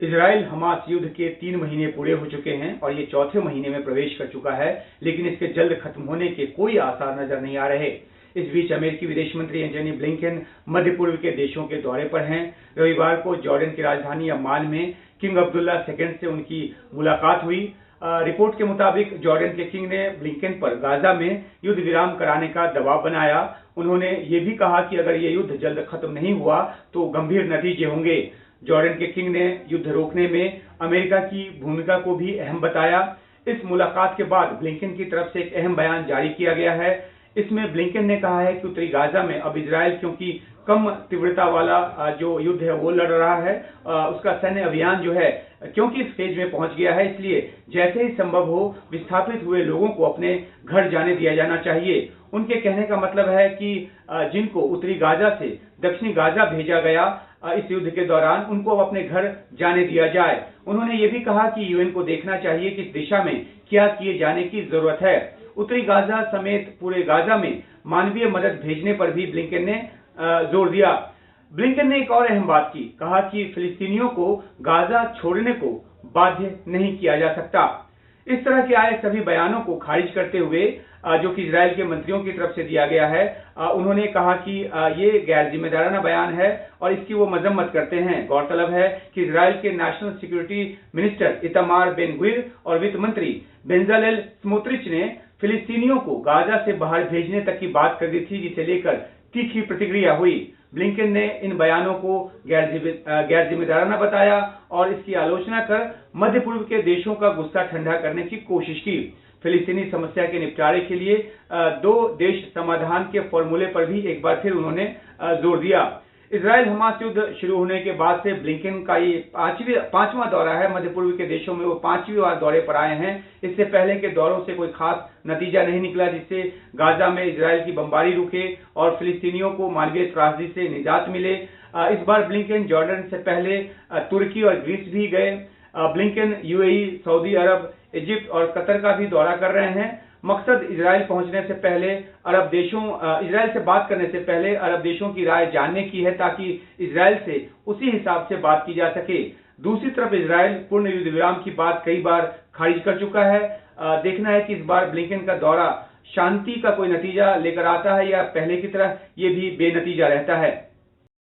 Israel Hamas युद्ध के 3 महीने पूरे हो चुके हैं और ये चौथे महीने में प्रवेश कर चुका है, लेकिन इसके जल्द खत्म होने के कोई आसार नजर नहीं आ रहे। इस बीच अमेरिकी विदेश मंत्री एंटनी ब्लिंकन मध्य पूर्व के देशों के दौरे पर हैं। रविवार को जॉर्डन की राजधानी अम्मान में किंग अब्दुल्ला II से उनकी मुलाकात हुई। रिपोर्ट के मुताबिक जॉर्डन के किंग ने ब्लिंकन पर गाजा में युद्ध विराम कराने का दबाव बनाया। उन्होंने ये भी कहा कि अगर ये युद्ध जल्द खत्म नहीं हुआ तो गंभीर नतीजे होंगे। जॉर्डन के किंग ने युद्ध रोकने में अमेरिका की भूमिका को भी अहम बताया। इस मुलाकात के बाद ब्लिंकन की तरफ से एक अहम बयान जारी किया गया है। इसमें ब्लिंकन ने कहा है कि उत्तरी गाजा में अब इजराइल क्योंकि कम तीव्रता वाला जो युद्ध है वो लड़ रहा है, उसका सैन्य अभियान जो है क्योंकि इस फेज में पहुंच गया है, इसलिए जैसे ही संभव हो विस्थापित हुए लोगों को अपने घर जाने दिया जाना चाहिए। उनके कहने का मतलब है कि जिनको उत्तरी गाजा से दक्षिणी गाजा भेजा गया इस युद्ध के दौरान, उनको अब अपने घर जाने दिया जाए। उन्होंने ये भी कहा कि यूएन को देखना चाहिए कि इस दिशा में क्या किए जाने की जरूरत है। उत्तरी गाजा समेत पूरे गाजा में मानवीय मदद भेजने पर भी ब्लिंकन ने जोर दिया। ब्लिंकन ने एक और अहम बात की, कहा कि फिलिस्तीनियों को गाजा छोड़ने को बाध्य नहीं किया जा सकता। इस तरह के आए सभी बयानों को खारिज करते हुए जो कि इजराइल के मंत्रियों की तरफ से दिया गया है, उन्होंने कहा कि ये गैर जिम्मेदाराना बयान है और इसकी वो मजम्मत करते हैं। गौरतलब है कि इजराइल के national security minister Itamar Ben Gvir और वित्त मंत्री बेंजालेल स्मोत्रिच ने फिलिस्तीनियों को गाजा से बाहर भेजने तक की बात कर दी थी, जिसे लेकर तीखी प्रतिक्रिया हुई। ब्लिंकन ने इन बयानों को गैर जिम्मेदाराना बताया और इसकी आलोचना कर मध्य पूर्व के देशों का गुस्सा ठंडा करने की कोशिश की। फिलिस्तीनी समस्या के निपटारे के लिए 2 देश समाधान के फॉर्मूले पर भी एक बार फिर उन्होंने जोर दिया। इजराइल हमास युद्ध शुरू होने के बाद से ब्लिंकन का ये पांचवां दौरा है मध्य पूर्व के देशों में। वो 5वीं बार दौरे पर आए हैं। इससे पहले के दौरों से कोई खास नतीजा नहीं निकला, जिससे गाजा में इजराइल की बमबारी रुके और फिलिस्तीनियों को मानवीय त्रासदी से निजात मिले। इस बार ब्लिंकन जॉर्डन से पहले तुर्की और ग्रीस भी गए। ब्लिंकन यूएई, सऊदी अरब, इजिप्ट और कतर का भी दौरा कर रहे हैं। मकसद इजराइल पहुंचने से पहले इजराइल से बात करने से पहले अरब देशों की राय जानने की है, ताकि इजराइल से उसी हिसाब से बात की जा सके। दूसरी तरफ इजराइल पूर्ण युद्ध विराम की बात कई बार खारिज कर चुका है। देखना है कि इस बार ब्लिंकन का दौरा शांति का कोई नतीजा लेकर आता है या पहले की तरह ये भी बेनतीजा रहता है।